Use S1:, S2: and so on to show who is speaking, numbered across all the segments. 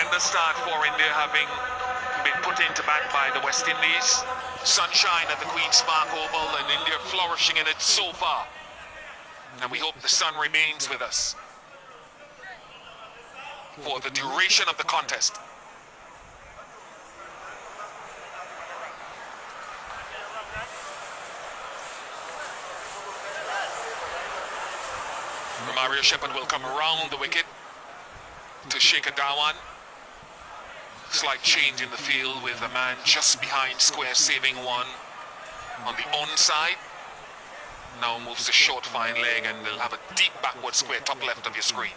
S1: tremendous start for India, having been put into bat by the West Indies. Sunshine at the Queen's Park Oval, and India flourishing in it so far. And we hope the sun remains with us for the duration of the contest. Mario Shepherd will come around the wicket to Shekhar Dhawan. Slight change in the field with a man just behind square saving one on the onside. Now moves to short fine leg, and they'll have a deep backward square top left of your screen.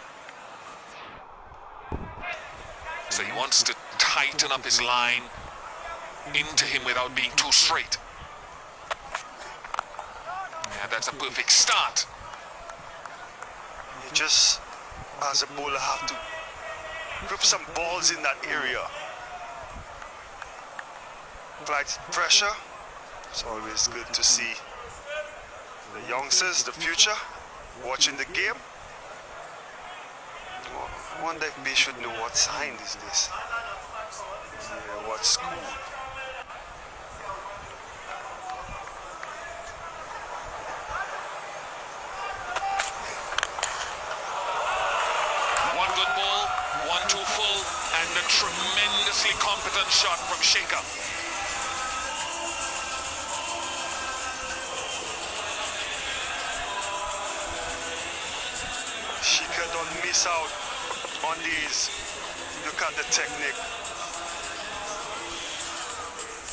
S1: So he wants to tighten up his line into him without being too straight. Yeah, that's a perfect start.
S2: You just, as a bowler, have to grip some balls in that area. Apply pressure. It's always good to see the youngsters, the future, watching the game. I wonder if they should know what sign is this. Yeah, what school.
S1: One good ball, 1-2 full, and a tremendously competent shot from Shekhar.
S2: Shekhar don't miss out on these. Look at the technique.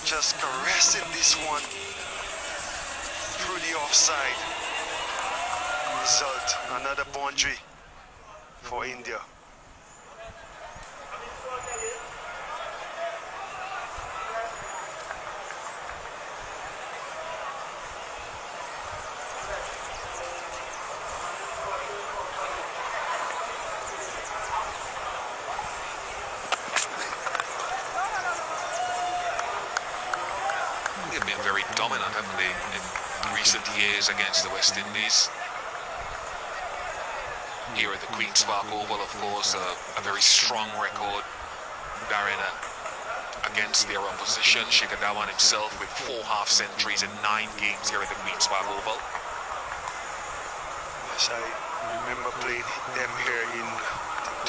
S2: Just caressing this one through the offside. Result, another boundary for India.
S1: They've been very dominant, haven't they, in recent years against the West Indies. Here at the Queen's Park Oval, of course, a very strong record, Darren, against their opposition. Shekhar Dhawan himself with 4 half centuries in 9 games here at the Queen's Park Oval.
S2: Yes, I remember playing them here in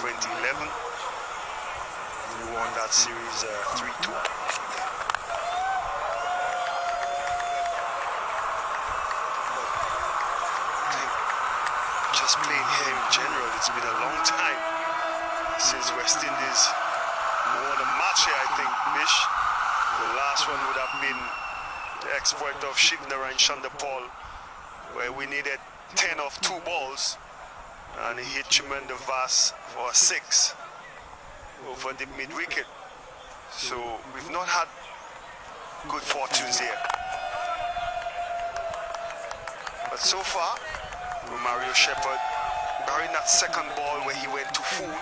S2: 2011. We won that series 3-2. Just playing here in general, it's been a long time since West Indies won a match here, I think, Bish. The last one would have been the exploit of Shivnara and Chandapal, where we needed 10 off 2 balls, and he hit Tremendous Vas for a 6 over the mid-wicket. So we've not had good fortunes here. But so far, Mario Shepherd, barring that second ball where he went to full,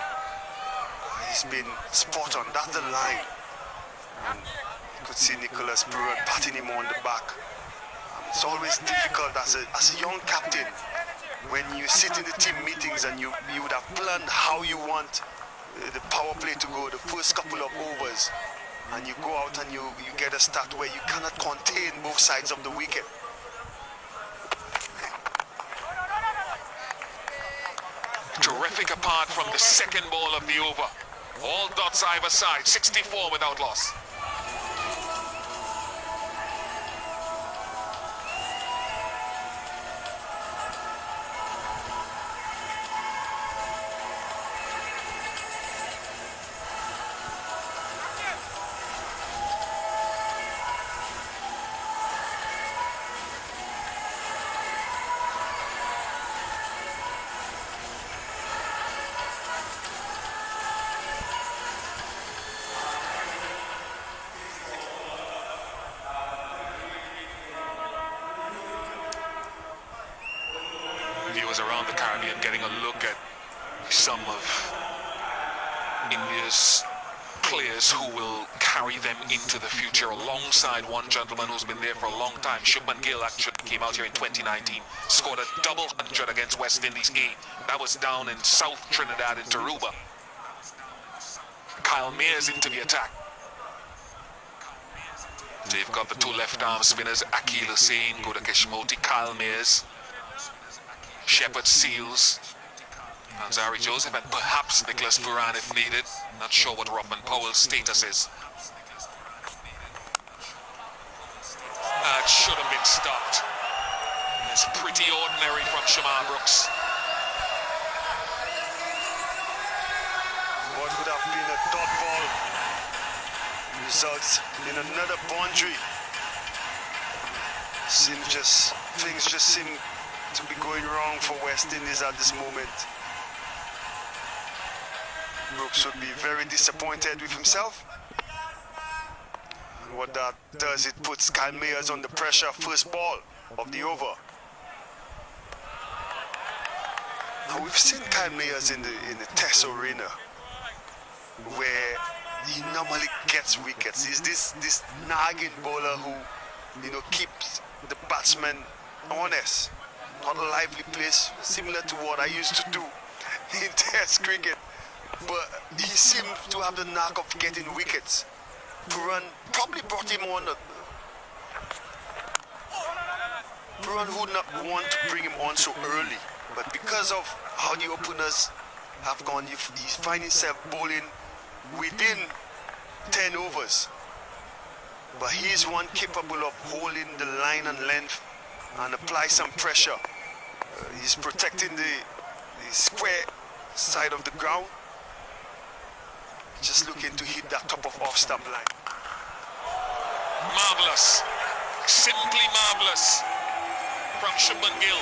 S2: he's been spot on. That's the line. And you could see Nicholas Bruin patting him on the back. It's always difficult as a young captain when you sit in the team meetings and you would have planned how you want the power play to go the first couple of overs, and you go out and you get a start where you cannot contain both sides of the wicket.
S1: Terrific apart from the second ball of the over. All dots either side, 64 without loss. Viewers around the Caribbean getting a look at some of India's players who will carry them into the future, alongside one gentleman who's been there for a long time. Shubman Gill actually came out here in 2019, scored a double 100 against West Indies A. That was down in South Trinidad in Taruba. Kyle Mayers into the attack. They've got the two left arm spinners, Akil Hussain, Gudakesh Moti, Kyle Mayers, Shepard Seals, Ansari Joseph, and perhaps Nicholas Puran if needed. Not sure what Robin Powell's status is. That should have been stopped. It's pretty ordinary from Shamar Brooks.
S2: What would have been a dot ball results in another boundary. Things just seem to be going wrong for West Indies at this moment. Brooks would be very disappointed with himself. And what that does, it puts Kyle Mayers under pressure, first ball of the over. Now we've seen Kyle Mayers in the Test arena, where he normally gets wickets. He's this nagging bowler who, keeps the batsman honest. Not a lively place, similar to what I used to do in Test cricket. But he seems to have the knack of getting wickets. Puran probably brought him on. Puran would not want to bring him on so early, but because of how the openers have gone, he's finding himself bowling within 10 overs. But he's one capable of holding the line and length and apply some pressure. He's protecting the square side of the ground. Just looking to hit that top of off-stump line.
S1: Marvellous. Simply marvellous from Shubman Gill.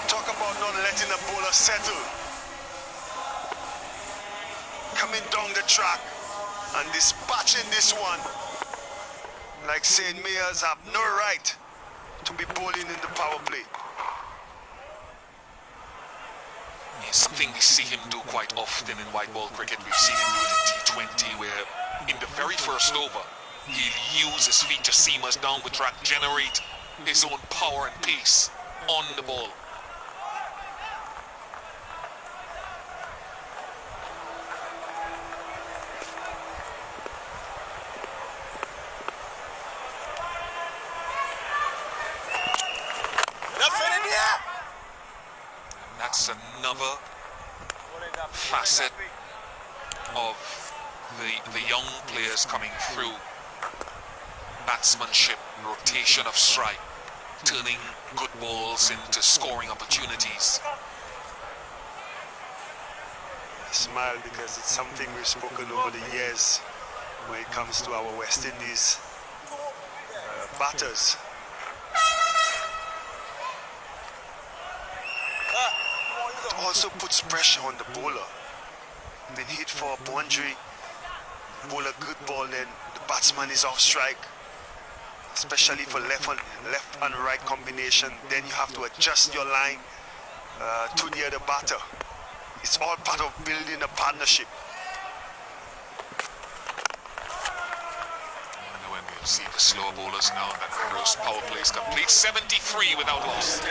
S2: Talk about not letting a bowler settle. Coming down the track and dispatching this one. Like saying Mayers have no right to be bowling in the power play.
S1: It's something we see him do quite often in white ball cricket. We've seen him do it in T20, where in the very first over, he'll use his feet to seam us down the track, generate his own power and pace on the ball. That's another facet of the young players coming through. Batsmanship, rotation of strike, turning good balls into scoring opportunities.
S2: I smile because it's something we've spoken over the years when it comes to our West Indies batters. It also puts pressure on the bowler. Been hit for a boundary, bowler good ball, then the batsman is off strike. Especially for left and right combination, then you have to adjust your line to the other batter. It's all part of building a partnership.
S1: And when we'll see the slower bowlers now, that first power play is complete. 73 without loss.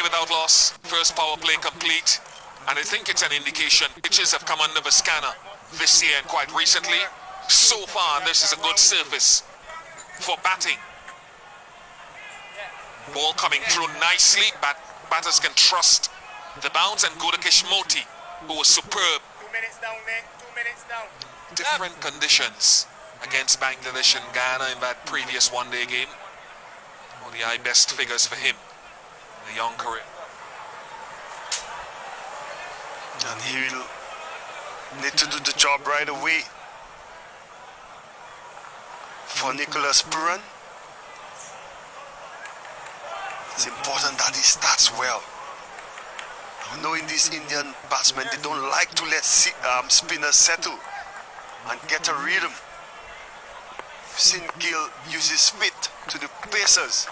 S1: Without loss, first power play complete, and I think it's an indication pitches have come under the scanner this year and quite recently. So far, this is a good surface for batting. Ball coming through nicely, batters can trust the bounce, and Gudakesh Moti, who was superb.
S3: 2 minutes down, Nick. 2 minutes down.
S1: Different conditions against Bangladesh and Ghana in that previous one-day game. ODI best figures for him. The young career.
S2: And he will need to do the job right away. for Nicholas Puran. It's important that he starts well. Knowing these Indian batsmen, they don't like to let spinners settle and get a rhythm. We've seen Gill use his feet to the pacers.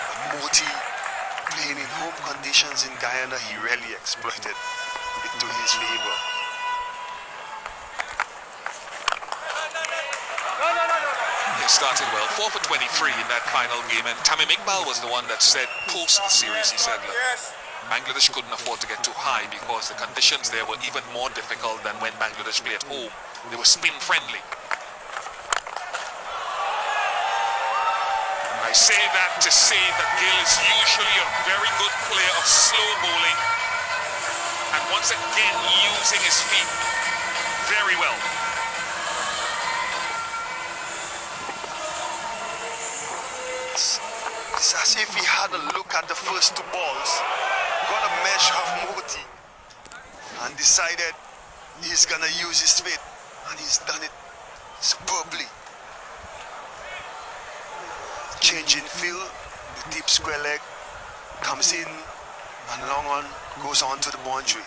S2: But Moti, playing in home conditions in Guyana, he really exploited it to his favor.
S1: They started well, 4 for 23 in that final game, and Tamim Iqbal was the one that said post the series, he said, look, Bangladesh couldn't afford to get too high because the conditions there were even more difficult than when Bangladesh played at home. They were spin friendly. I say that to say that Gill is usually a very good player of slow bowling, and once again using his feet very well.
S2: It's as if he had a look at the first two balls, got a measure of Moti, and decided he's gonna use his feet, and he's done it superbly. Change in field, the deep square leg comes in, and long on goes on to the boundary.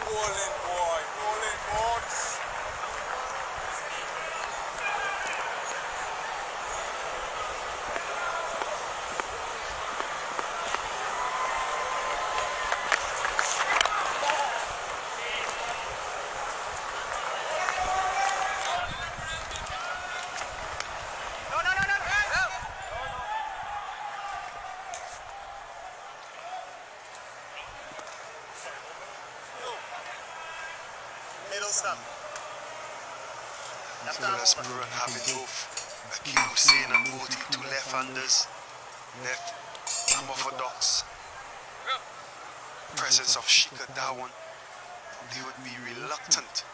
S3: Roll in, boy. Roll in, boys. Middle stump.
S2: Nicholas Puran having both Akeem Hussain and Moti, two left-handers, left arm orthodox. Presence of Shikhar Dhawan, they would be reluctant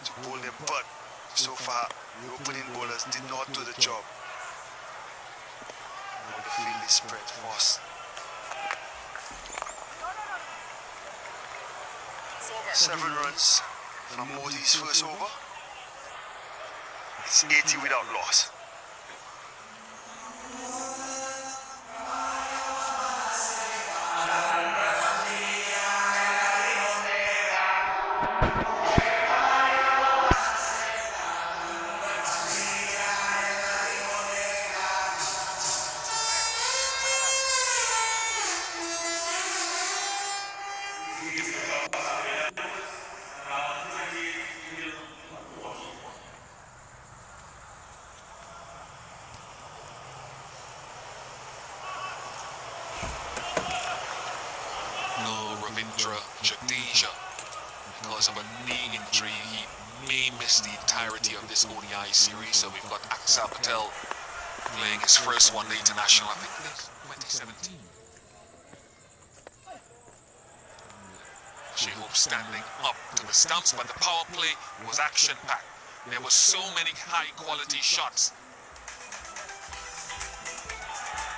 S2: to bowl them, but so far the opening bowlers did not do the job. And the field is spread fast. 7 runs from Moti's first over. It's 80 without loss.
S1: Jadeja, because of a knee injury, he may miss the entirety of this ODI series. So we've got Axar Patel playing his first one-day international, I think it's 2017. Shehope standing up to the stumps, but the power play was action-packed. There were so many high-quality shots.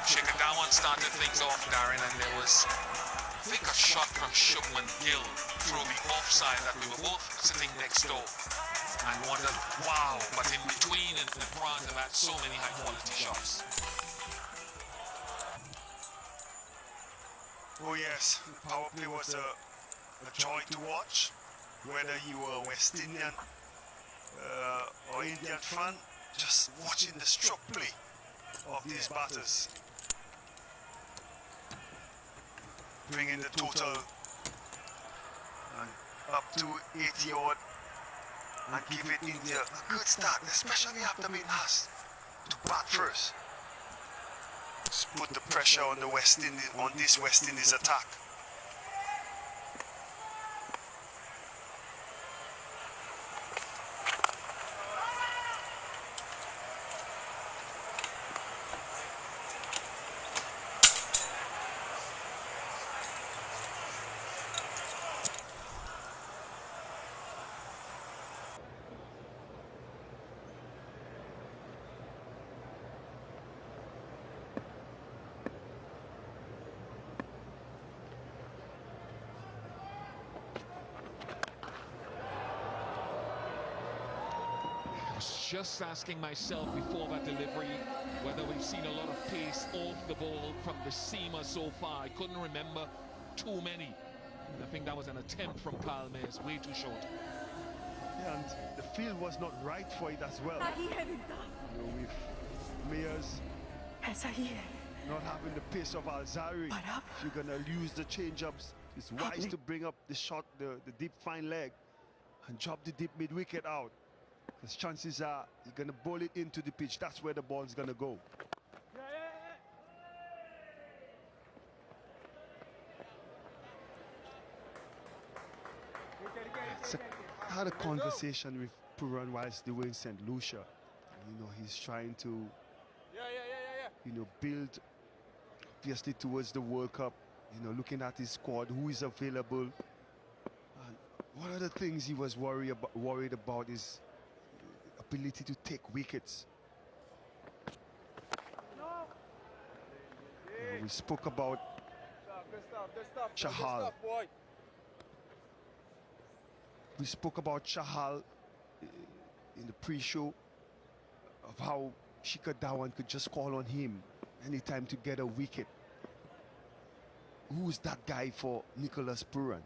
S1: Shikhar Dhawan started things off, Darren, and there was, I think, a shot from Shubman Gill through the offside that we were both sitting next door and wondered, wow, but in between and in front of that, so many high-quality shots.
S2: Oh yes, power play was a joy to watch, whether you were West Indian or Indian fan, just watching the stroke play of these batters. Bringing the total up to 80 odd and give it India a good start, especially after being asked to bat first. Just put the pressure on the West Indies, on this West Indies attack.
S1: just asking myself before that delivery whether we've seen a lot of pace off the ball from the seamer so far. I couldn't remember too many. I think that was an attempt from Kyle Mayers, way too short.
S2: Yeah, and the field was not right for it as well. You know, with Mayers not having the pace of Alzari, if you're gonna use the change-ups, it's wise to bring up the shot, the deep fine leg, and drop the deep mid-wicket out. Because chances are you're gonna bowl it into the pitch. That's where the ball's gonna go. I had a conversation with Puran whilst they were in St. Lucia. You know, he's trying to, you know, build obviously towards the World Cup. You know, looking at his squad, who is available. And one of the things he was worried about is ability to take wickets. We spoke about Chahal. We spoke about Chahal in the pre-show of how Shikhar Dhawan could just call on him anytime to get a wicket. Who's that guy for Nicholas Puran?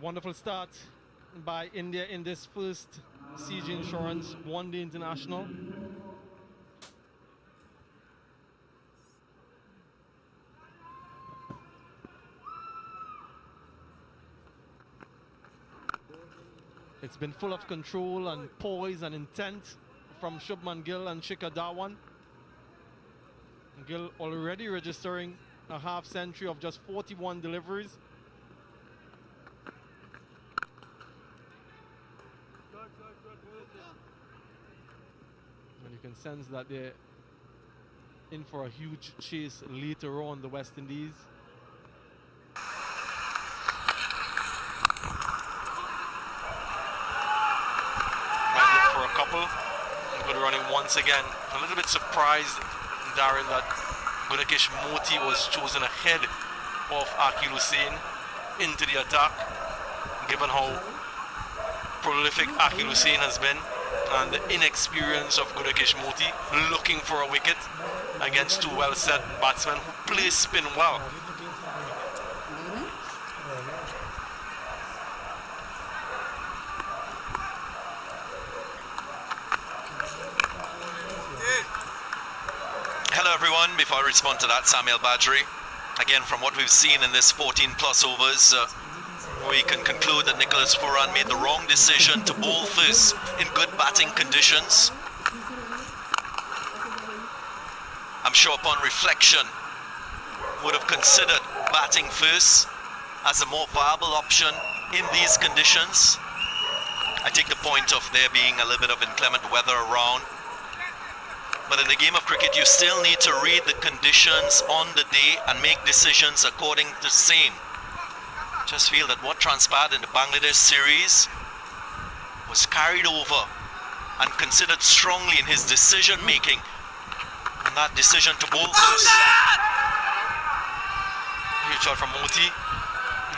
S4: Wonderful start by India in this first CG Insurance One Day International. It's been full of control and poise and intent from Shubman Gill and Shikhar Dhawan. Gill already registering a half century of just 41 deliveries. And you can sense that they're in for a huge chase later on, the West Indies.
S5: Good running once again. A little bit surprised, Darren, that Gunakesh Moti was chosen ahead of Akil Hussain into the attack, given how prolific Akil Hussain has been and the inexperience of Gunakesh Moti looking for a wicket against two well-set batsmen who play spin well.
S6: Hello everyone, before I respond to that, Samuel Badri. Again, from what we've seen in this 14 plus overs, we can conclude that Nicholas Pooran made the wrong decision to bowl first in good batting conditions. I'm sure upon reflection would have considered batting first as a more viable option in these conditions. I take the point of there being a little bit of inclement weather around. But in the game of cricket, you still need to read the conditions on the day and make decisions according to the same. Just feel that what transpired in the Bangladesh series was carried over and considered strongly in his decision making, and that decision to bowl first.
S5: Huge shot from Moti.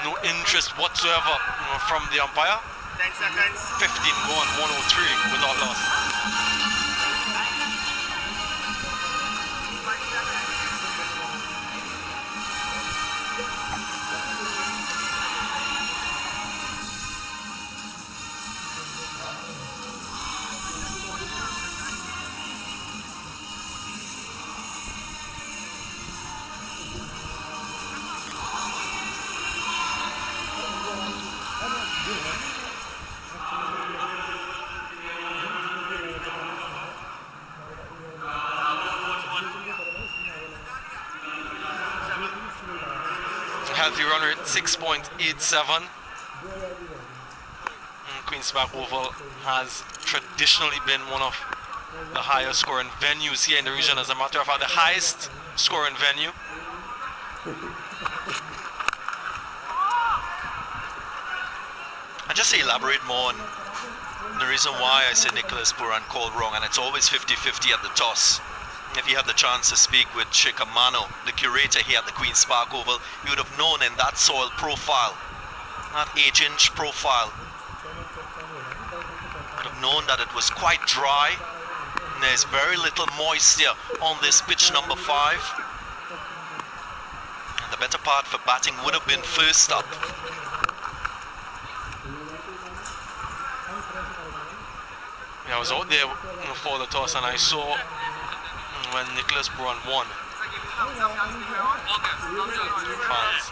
S5: No interest whatsoever from the umpire.
S3: 10 seconds.
S5: 15 gone, 103 without loss. Healthy run rate 6.87. Queen's Park Oval has traditionally been one of the highest scoring venues here in the region. As a matter of fact, the highest scoring venue.
S6: And just to elaborate more on the reason why I said Nicholas Pooran called wrong, and it's always 50-50 at the toss. If you had the chance to speak with Shikhar Mano, the curator here at the Queen's Park Oval, you would have known in that soil profile, that 8-inch profile, you would have known that it was quite dry. And there's very little moisture on this pitch number 5. And the better part for batting would have been first up.
S5: Yeah, I was out there for the toss and I saw when Nicholas Pooran won. Fans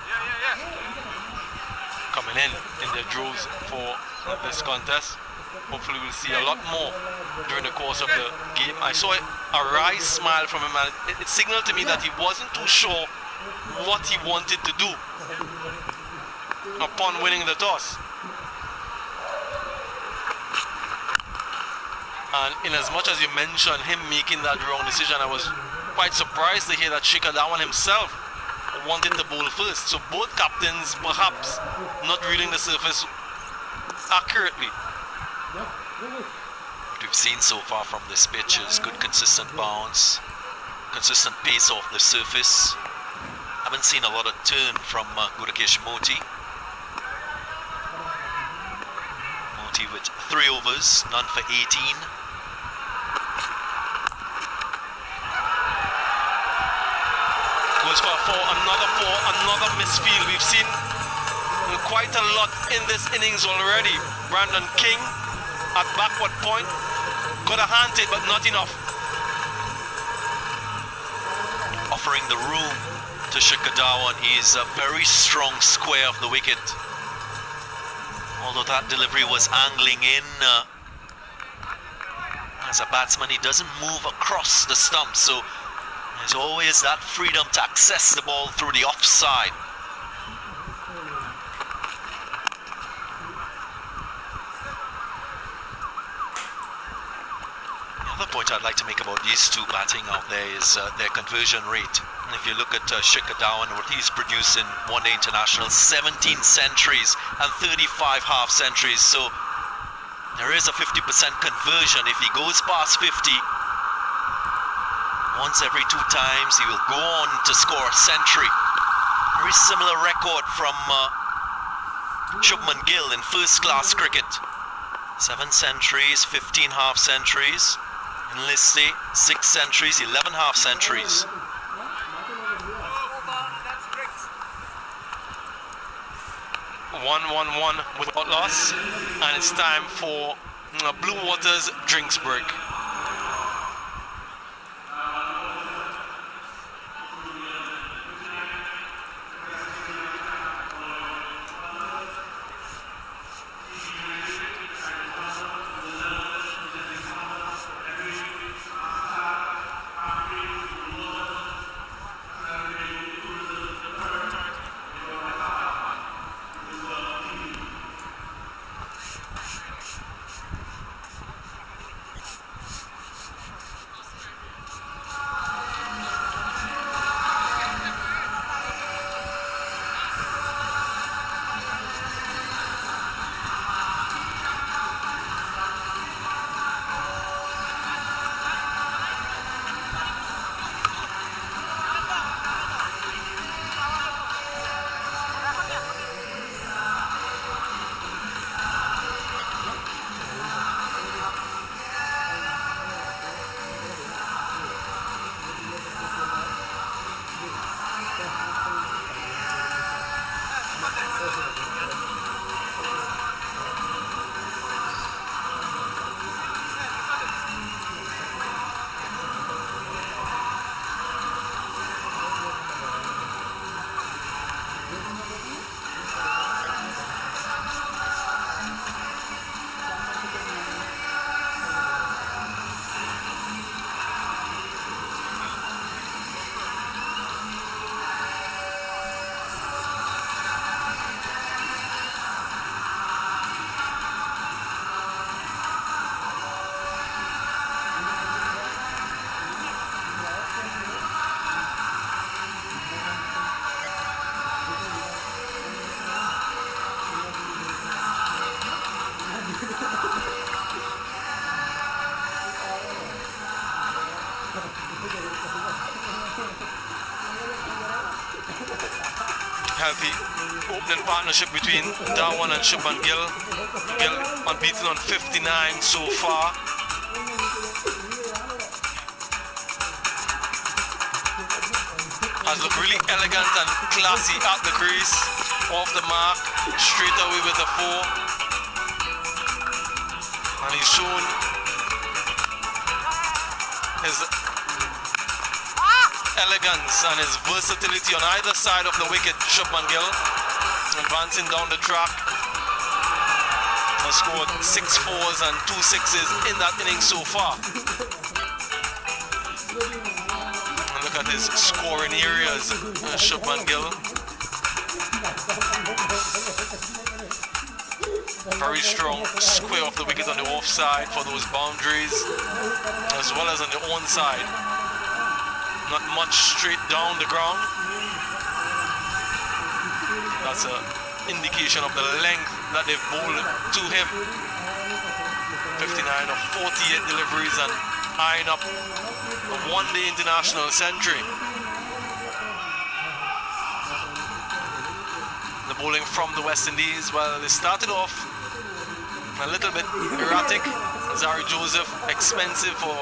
S5: coming in their droves for this contest. Hopefully we'll see a lot more during the course of the game. I saw a wry smile from him, and it signaled to me that he wasn't too sure what he wanted to do upon winning the toss. And in as much as you mentioned him making that wrong decision, I was quite surprised to hear that Shikhar Dhawan himself wanted to bowl first. So both captains perhaps not reading the surface accurately.
S6: What we've seen so far from this pitch is good consistent bounce, consistent pace off the surface. Haven't seen a lot of turn from Gunakesh Moti. Moti with 3 overs, none for 18.
S5: Goes for a 4, another misfield. We've seen quite a lot in this innings already. Brandon King at backward point. Got a hand it, but not enough.
S6: Offering the room to Shikadawan. He's a very strong square of the wicket. Although that delivery was angling in. As a batsman, he doesn't move across the stump, so there's always that freedom to access the ball through the offside. The other point I'd like to make about these two batting out there is their conversion rate. And if you look at Shikadawan, what he's produced in one-day international, 17 centuries and 35 half-centuries. So there is a 50% conversion. If he goes past 50, once every 2 times, he will go on to score a century. Very similar record from Shubman Gill in first-class cricket. 7 centuries, 15 half-centuries. In Listy, 6 centuries, 11 half-centuries.
S5: 1-1-1 without loss, and it's time for Blue Waters drinks break. Healthy opening partnership between Darwan and Shubman Gill. Gill unbeaten on 59 so far. Has looked really elegant and classy at the crease. Off the mark, straight away with the 4. And he's shown his elegance and his versatility on either side of the wicket. Shubman Gill advancing down the track, has scored 6 4s and 2 6s in that inning so far. And look at his scoring areas, Shubman Gill. Very strong square of the wicket on the offside for those boundaries, as well as on the onside. Not much straight down the ground. That's an indication of the length that they've bowled to him. 59 of 48 deliveries and eyeing up a one-day international century. The bowling from the West Indies, well, they started off a little bit erratic. Zari Joseph, expensive for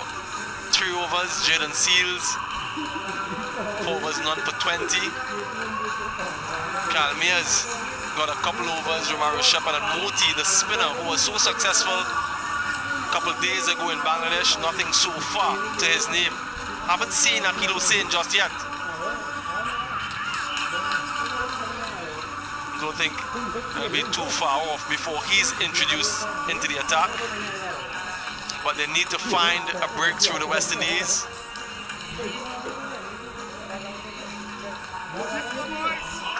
S5: 3 overs. Jaden Seals, 4 overs, none for 20. Cal Mears got a couple overs. Romario Shepherd and Moti, the spinner, who was so successful a couple of days ago in Bangladesh. Nothing so far to his name. Haven't seen Akil Hussain just yet. Don't think it'll be too far off before he's introduced into the attack. But they need to find a breakthrough, the West Indies.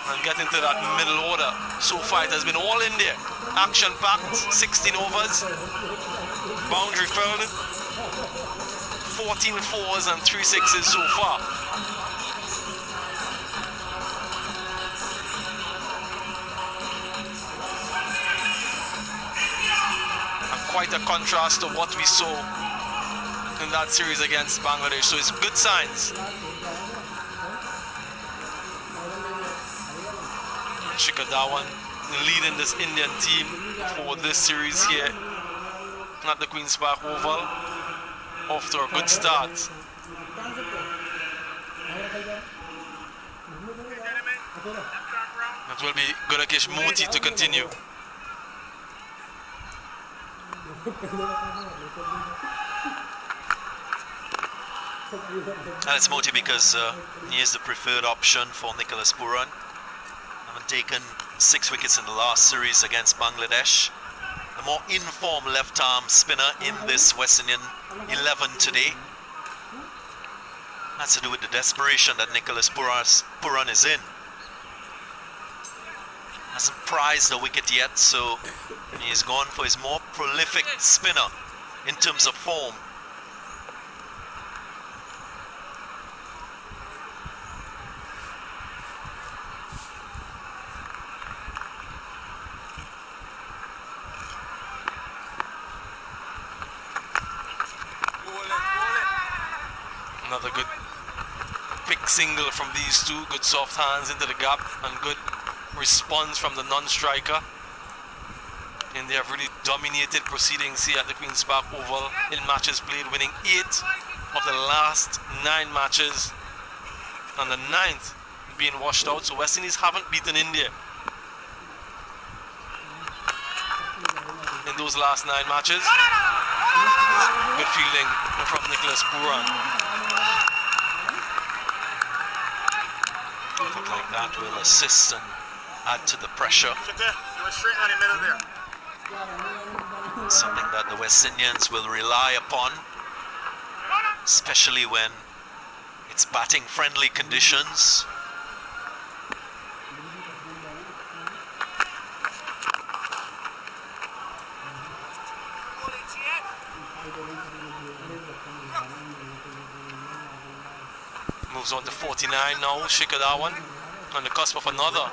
S5: And get into that middle order. So far it has been all in there. Action packed, 16 overs. Boundary filled. 14 fours and 3 sixes so far. And quite a contrast to what we saw in that series against Bangladesh. So it's good signs. Shikhar Dhawan leading this Indian team for this series here at the Queen's Park Oval. Off to a good start. It will be Gunakesh Moti to continue.
S6: And it's Moti because he is the preferred option for Nicholas Pooran. Having taken 6 wickets in the last series against Bangladesh. The more informed left-arm spinner in this West Indian 11 today. That's to do with the desperation that Nicholas Pooran is in. Hasn't prized a wicket yet, so he's gone for his more prolific spinner in terms of form.
S5: Another good pick single from these two. Good soft hands into the gap and good response from the non-striker. And they have really dominated proceedings here at the Queen's Park Oval in matches played, winning 8 of the last 9 matches, and the 9th being washed out. So West Indies haven't beaten India in those last 9 matches. Good fielding from Nicholas Pooran.
S6: Look like that will assist and add to the pressure. Something that the West Indians will rely upon, especially when it's batting friendly conditions.
S5: Moves on to 49 now. Shikhar Dhawan on the cusp of another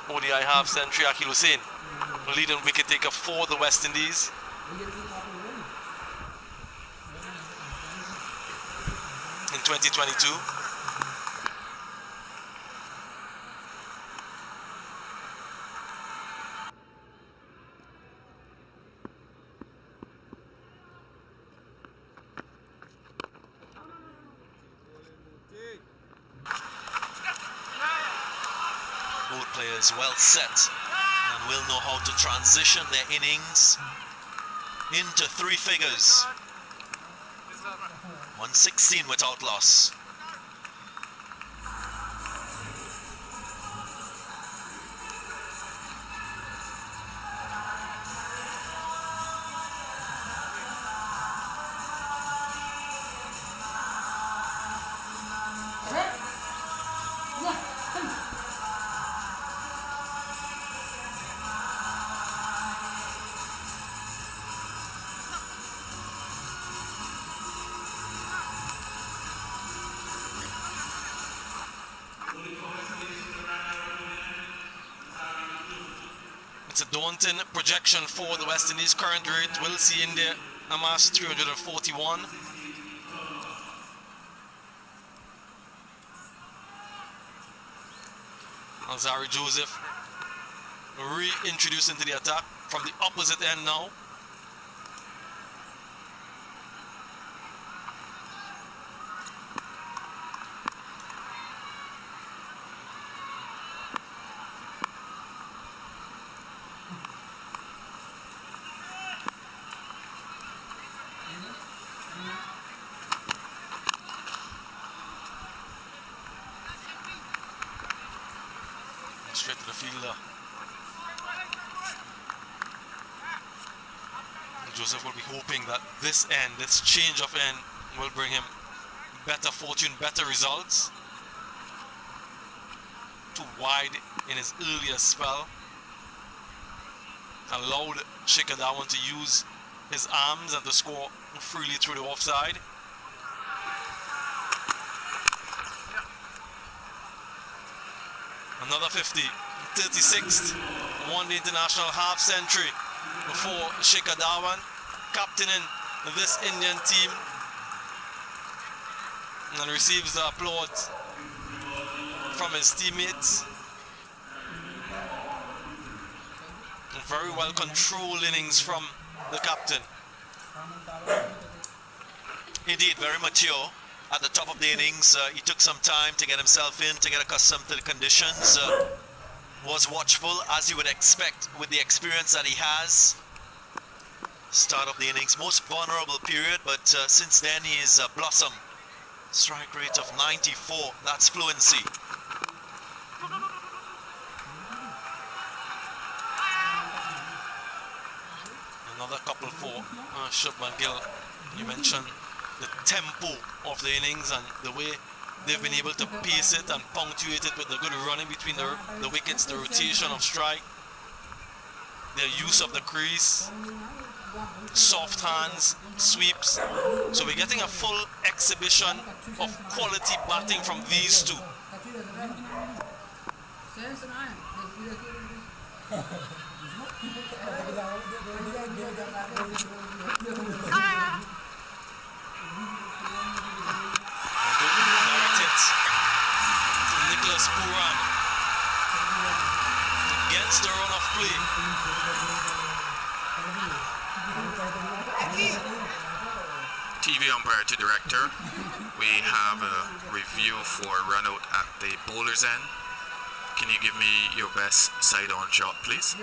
S5: ODI half century. Akil Hussain, leading wicket taker for the West Indies. In 2022.
S6: Both players well set and will know how to transition their innings into 3 figures. 116 without loss.
S5: It's a daunting projection for the West Indies. Current rate will see India amass 341. Alzari Joseph reintroduced into the attack from the opposite end now. the fielder. Joseph will be hoping that this end, this change of end, will bring him better fortune, better results. Too wide in his earlier spell. Allowed Shekhar Dhawan to use his arms and to score freely through the offside. Another 50, 36th, won the international half century before Shekhar Dhawan, captaining this Indian team, and receives the applause from his teammates. A very well controlled innings from the captain.
S6: Indeed, very mature. At the top of the innings, he took some time to get himself in, to get accustomed to the conditions. Was watchful, as you would expect with the experience that he has. Start of the innings, most vulnerable period, but since then he is blossomed. Strike rate of 94, that's fluency.
S5: Another couple for Shubman Gill. You mentioned the tempo of the innings and the way they've been able to pace it and punctuate it with the good running between the wickets, the rotation of strike, their use of the crease, soft hands, sweeps. So we're getting a full exhibition of quality batting from these two. Nicholas Puran against the run of play.
S7: TV umpire to director, we have a review for run out at the bowler's end. Can you give me your best side on shot, please?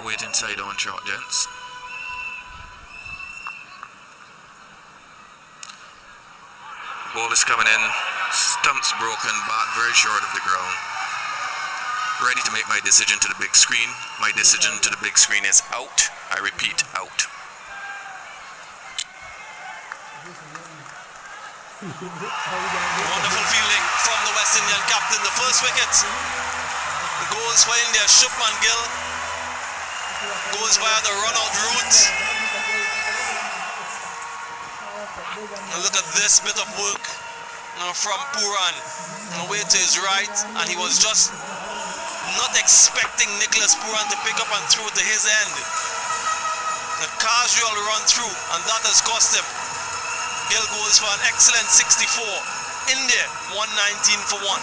S7: Waiting side on shot, gents. Ball is coming in, stumps broken, bat very short of the ground. Ready to make my decision to the big screen. My decision to the big screen is out. I repeat, out.
S5: Wonderful fielding from the West Indian captain. The first wicket goes for India. Shubman Gill goes via the run-out route. And look at this bit of work from Puran. Away to his right, and he was just not expecting Nicholas Puran to pick up and throw to his end. A casual run through, and that has cost him. Gill goes for an excellent 64. India 119 for 1.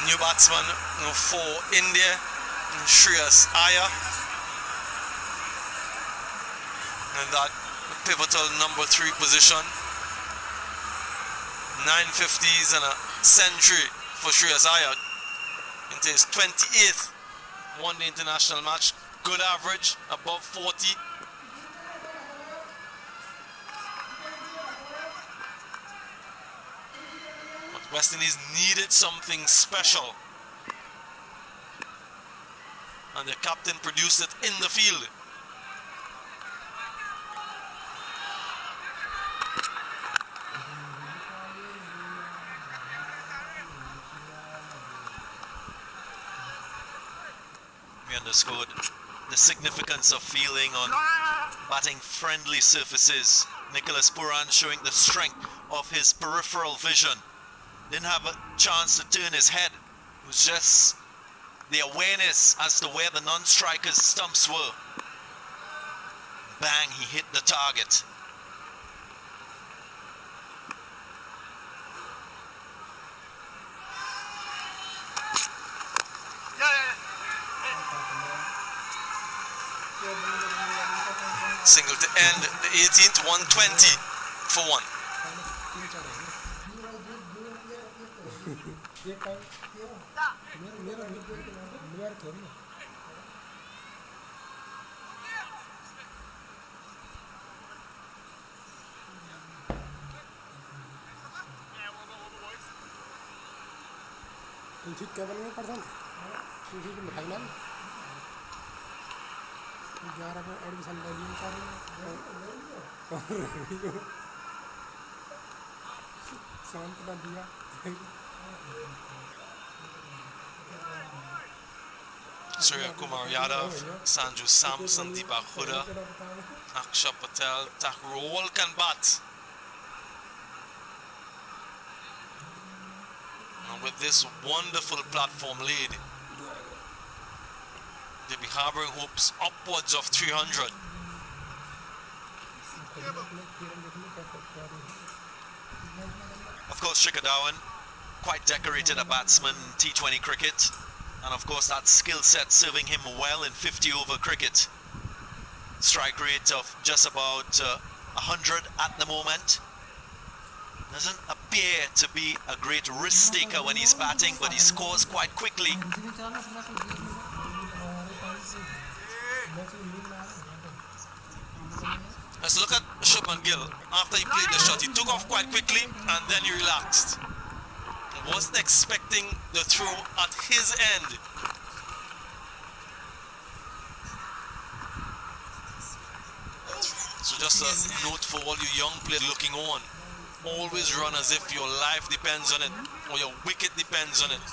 S5: New batsman for India, Shreyas Iyer, and that pivotal number 3 position. 950s and a century for Shreyas Iyer into his 28th one-day international match. Good average, above 40. West Indies needed something special, and the captain produced it in the field. We underscored the significance of fielding on batting friendly surfaces. Nicholas Puran showing the strength
S6: of his peripheral vision. Didn't have a chance to turn his head. It was just the awareness as to where the non-striker's stumps were. Bang, he hit the target. Single to end the 18th, 120 for 1.
S8: तुलसी केवल में percent तुलसी की मिठाई ना 11 में admission ले लिए सारे शांत ना दिया
S5: Surya Kumar Yadav, Sanju Samson, Deepak Huda, Aksha Patel, Thakur, all can bat. And with this wonderful platform lead, they'll be harboring hopes upwards of 300.
S6: Of course, Shikhar Dhawan, quite decorated a batsman in T20 cricket. And of course that skill set serving him well in 50 over cricket. Strike rate of just about 100 at the moment. Doesn't appear to be a great risk taker when he's batting, but he scores quite quickly.
S5: Let's look at Shubman Gill. After he played the shot, he took off quite quickly and then he relaxed. Wasn't expecting the throw at his end. So just a note for all you young players looking on. Always run as if your life depends on it or your wicket depends on it.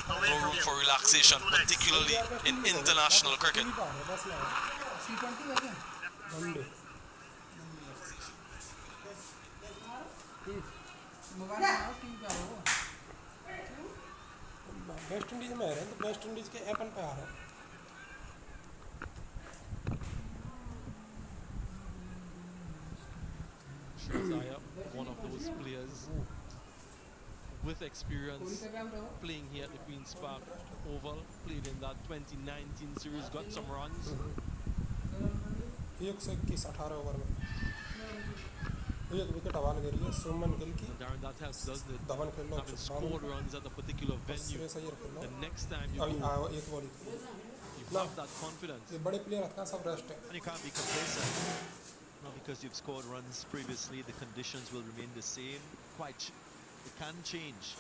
S5: No room for relaxation, particularly in international cricket.
S8: West Indies में रहे तो West Indies के Apple पे आ रहे हैं
S4: Shazaya, one of those players with experience playing here at the Queen's Park Oval, played in that 2019 series, got some runs.
S8: 121 over में एक wicket हवाल गिरी है सुमन गिल की
S4: Darren, that helps, doesn't it?
S8: Dhawan खेल लो
S4: Having scored runs at a particular venue. The next time you
S8: अभी
S4: go,
S8: एक ball
S4: you have that confidence.
S8: ये बड़े player रहते हैं सब रेस्ट है
S9: And you can't be complacent. Not because you've scored runs previously, the conditions will remain the same. It can change.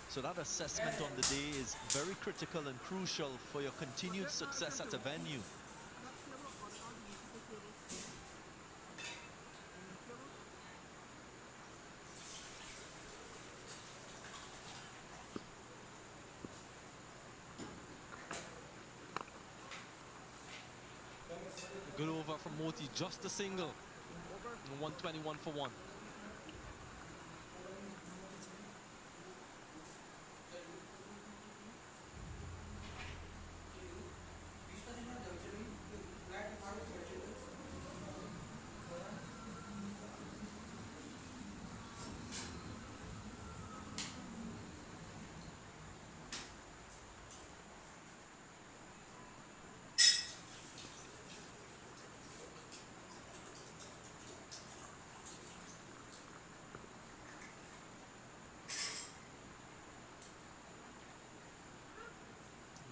S9: So that assessment on the day is very critical and crucial for your continued success at a venue.
S4: Good over from Moti, just a single. 121 for 1.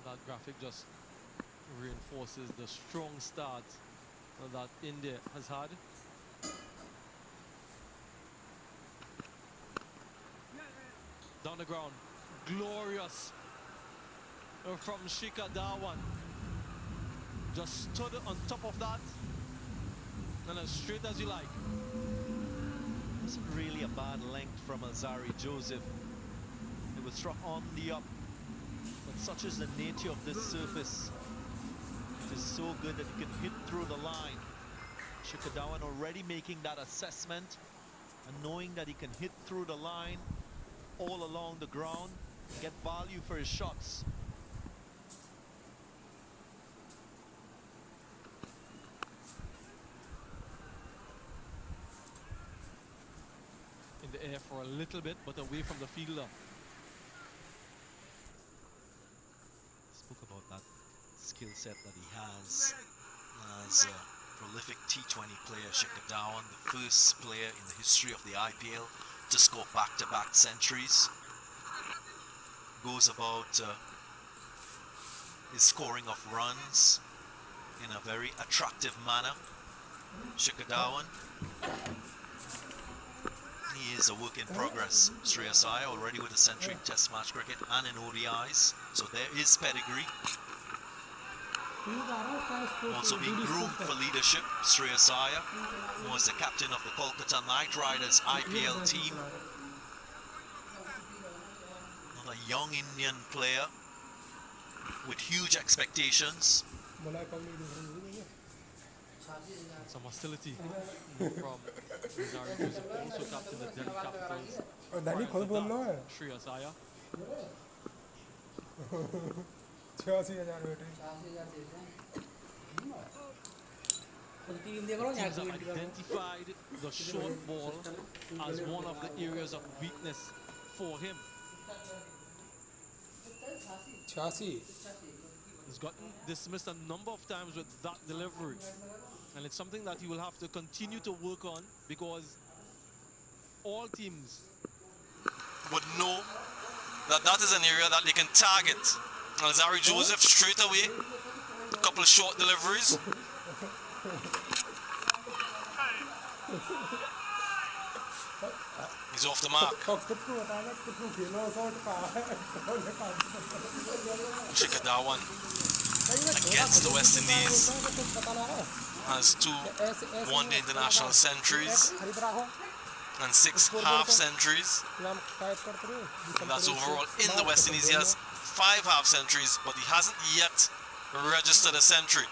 S4: That graphic just reinforces the strong start that India has had. Down the ground, glorious from Shikhar Dhawan. Just stood on top of that and as straight as you like.
S9: Wasn't really a bad length from Alzari Joseph. It was struck on the up. But such is the nature of this surface. It is so good that it can hit through the line. Shikadawan already making that assessment and knowing that he can hit through the line all along the ground, get value for his shots.
S4: In the air for a little bit, but away from the fielder.
S9: Spoke about that skill set that he has as a prolific T20 player. Shikadawan, the first player in the history of the IPL to score back-to-back centuries. Goes about his scoring of runs in a very attractive manner. Shikadawan, he is a work in progress. Shreyas Iyer already with a century in Test match cricket and in ODIs, so there is pedigree. Also being groomed for leadership, Shreyas Iyer, who was the captain of the Kolkata Knight Riders IPL team. Another young Indian player with huge expectations.
S4: Some hostility from Rizari Joseph, also captain of Delhi Capitals.
S8: Danny खुद बोल लो है
S4: Shreyas Iyer.
S8: 86,000 बेटे
S4: Teams have identified the short ball as one of the areas of weakness for him.
S8: 86
S4: He's gotten dismissed a number of times with that delivery. And it's something that he will have to continue to work on, because all teams
S5: would know that that is an area that they can target. Zari Joseph straight away, a couple of short deliveries. He's off the mark. Shikadawan against the West Indies has 2 one-day international centuries and 6 half centuries. And that's overall in the West Indies. He has 5 half centuries, but he hasn't yet registered a century.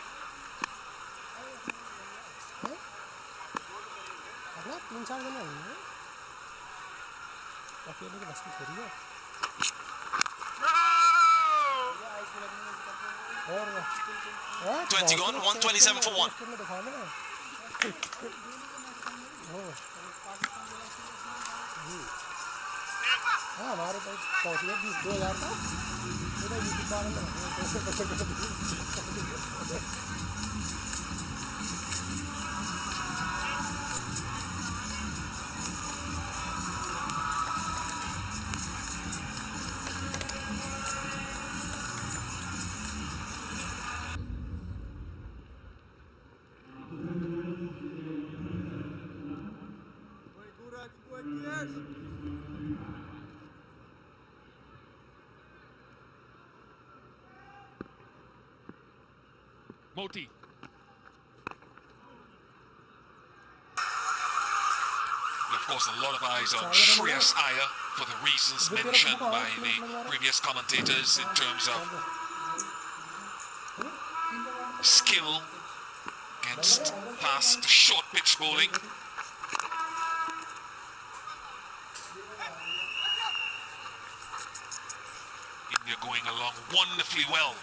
S8: और
S5: 20 gone, 127 for 1.
S8: हाँ हमारे पास पहुँच गए 20,000 का
S1: Moti. Of course, a lot of eyes on Shreyas Iyer for the reasons mentioned by the previous commentators in terms of skill against fast, short pitch bowling. India going along wonderfully well.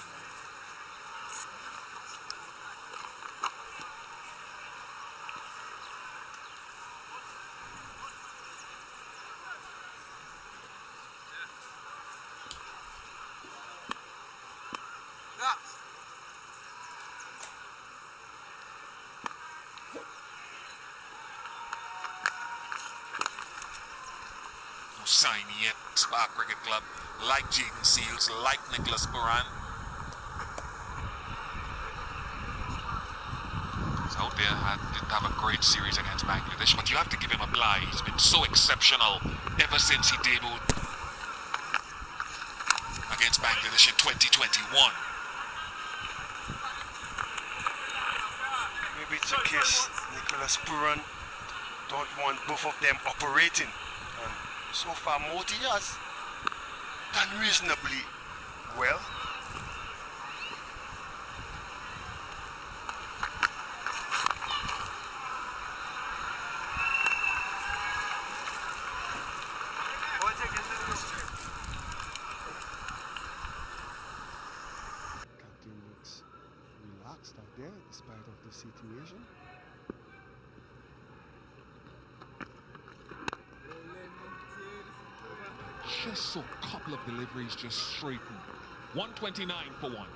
S1: Sign yet, Spark Cricket Club, like Jaden Seals, like Nicholas Buran. He's out there, didn't have a great series against Bangladesh, but you have to give him a bly. He's been so exceptional ever since he debuted against Bangladesh in 2021.
S2: Maybe it's a case Nicholas Buran don't want both of them operating. And so far, Moti has done reasonably well. situation.
S1: Just saw a couple of deliveries just straightened. 129 for one.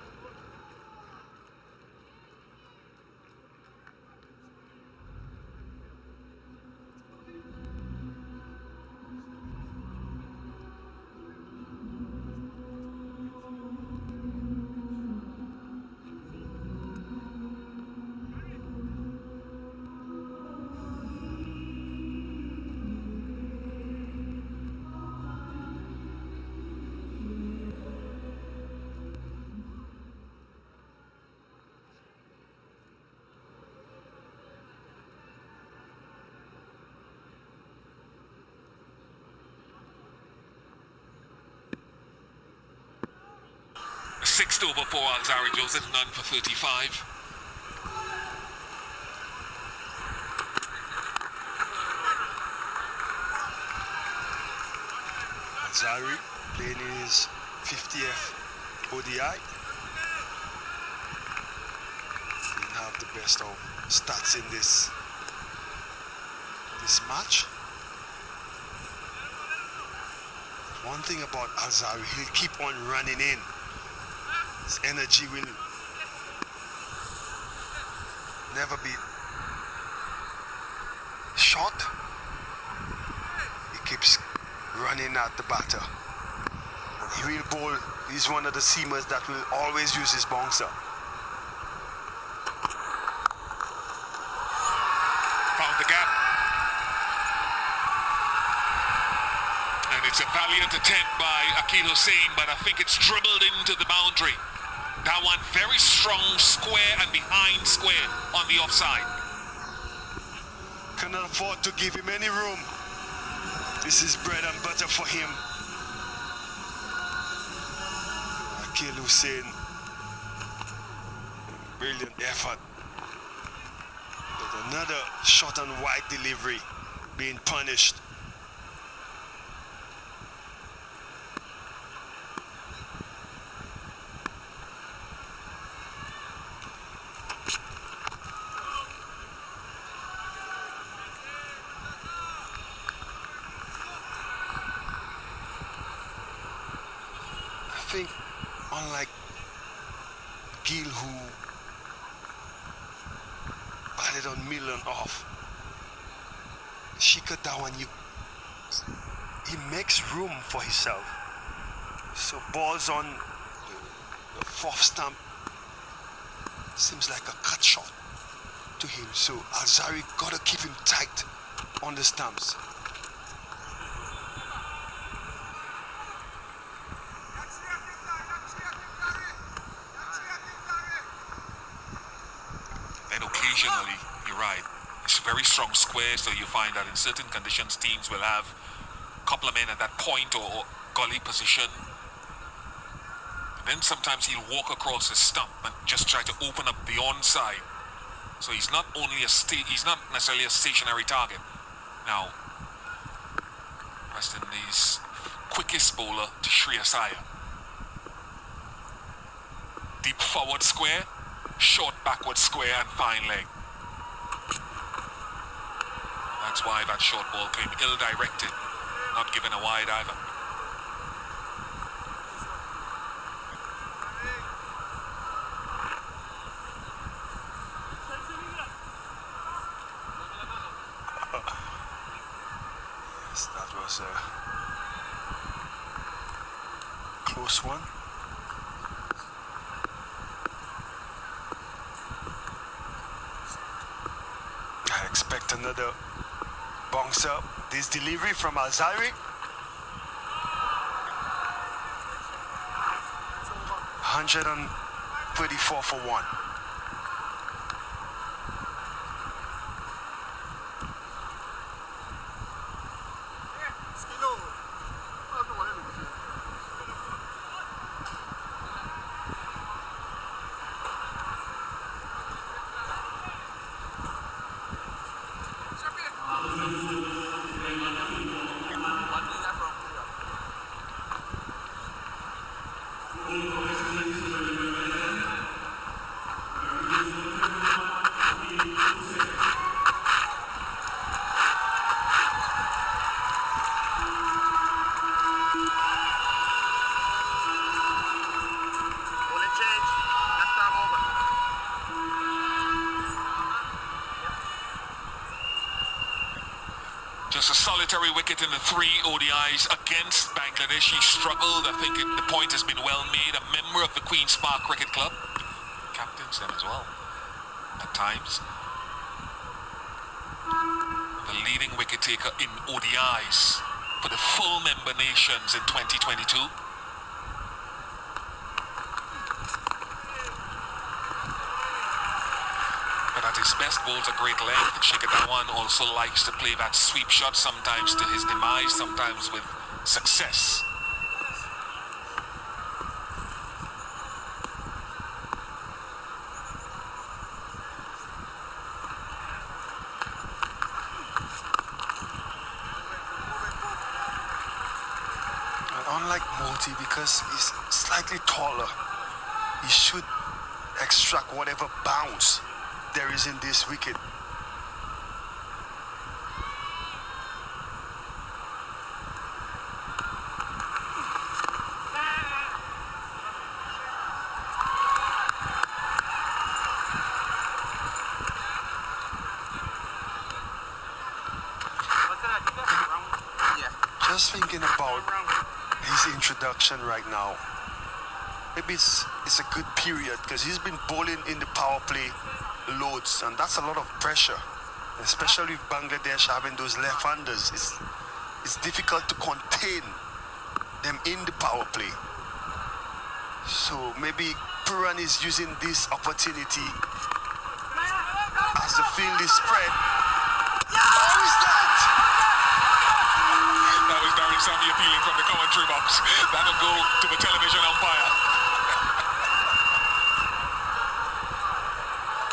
S1: Sixth over for Alzari Joseph, none for 35.
S2: Alzari playing his 50th ODI. Didn't have the best of stats in this match. One thing about Alzari, he'll keep on running in. His energy will never be short. He keeps running at the batter. And he will bowl. He's one of the seamers that will always use his bouncer.
S1: Found the gap. And it's a valiant attempt by Akil Hussain, but I think it's dribbled into the boundary. That one very strong square and behind square on the offside.
S2: Cannot afford to give him any room. This is bread and butter for him. Akil Hussain, brilliant effort. But another short and wide delivery being punished. I think, unlike Gill, who batted on Milan off, Shikhar Dhawan, he makes room for himself. So balls on the fourth stump seems like a cut shot to him. So Alzari gotta keep him tight on the stumps.
S1: Occasionally, you're right, it's a very strong square, so you find that in certain conditions teams will have a couple of men at that point or gully position. And then sometimes he'll walk across his stump and just try to open up the onside. So he's not necessarily a stationary target. Now, West Indies' quickest bowler to Shreyas Iyer. Deep forward square, short backward square and fine leg. That's why that short ball came ill-directed, not given a wide either.
S2: Yes, that was a close one. I expect another bouncer. This delivery from Alzari. 134 for one.
S1: Just a solitary wicket in the 3 ODIs against Bangladesh. He struggled. I think the point has been well made. A member of the Queen's Park Cricket Club. Captains them as well at times. The leading wicket taker in ODIs for the full member nations in 2022. But at his best, bowls a great length. Shikhar Dhawan also likes to play that sweep shot, sometimes to his demise, sometimes with success.
S2: Unlike Moti, because he's slightly taller, he should extract whatever bounce there is in this wicket. Just thinking about his introduction right now. Maybe it's a good period because he's been bowling in the power play loads, and that's a lot of pressure, especially with Bangladesh having those left-handers. It's difficult to contain them in the power play. So maybe Puran is using this opportunity as the field is spread. How is that?
S1: That was Darren Sammy appealing from the commentary box. That'll go to the television umpire.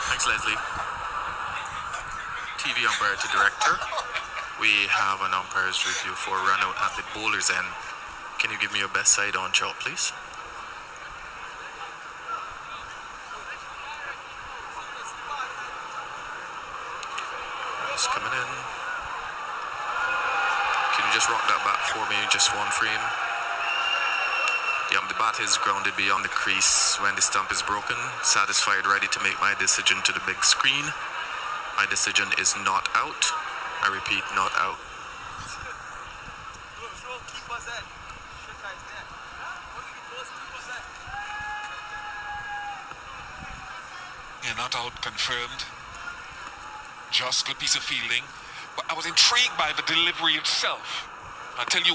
S7: Thanks, Leslie. TV umpire to director. We have an umpire's review for run out at the bowler's end. Can you give me your best side on shot, please? It's coming in. Can you just rock that bat for me, just one frame? The bat is grounded beyond the crease when the stump is broken. Satisfied, ready to make my decision to the big screen. My decision is not out. I repeat, not out.
S1: Yeah, not out, confirmed. Just good piece of fielding. But I was intrigued by the delivery itself. I'll tell you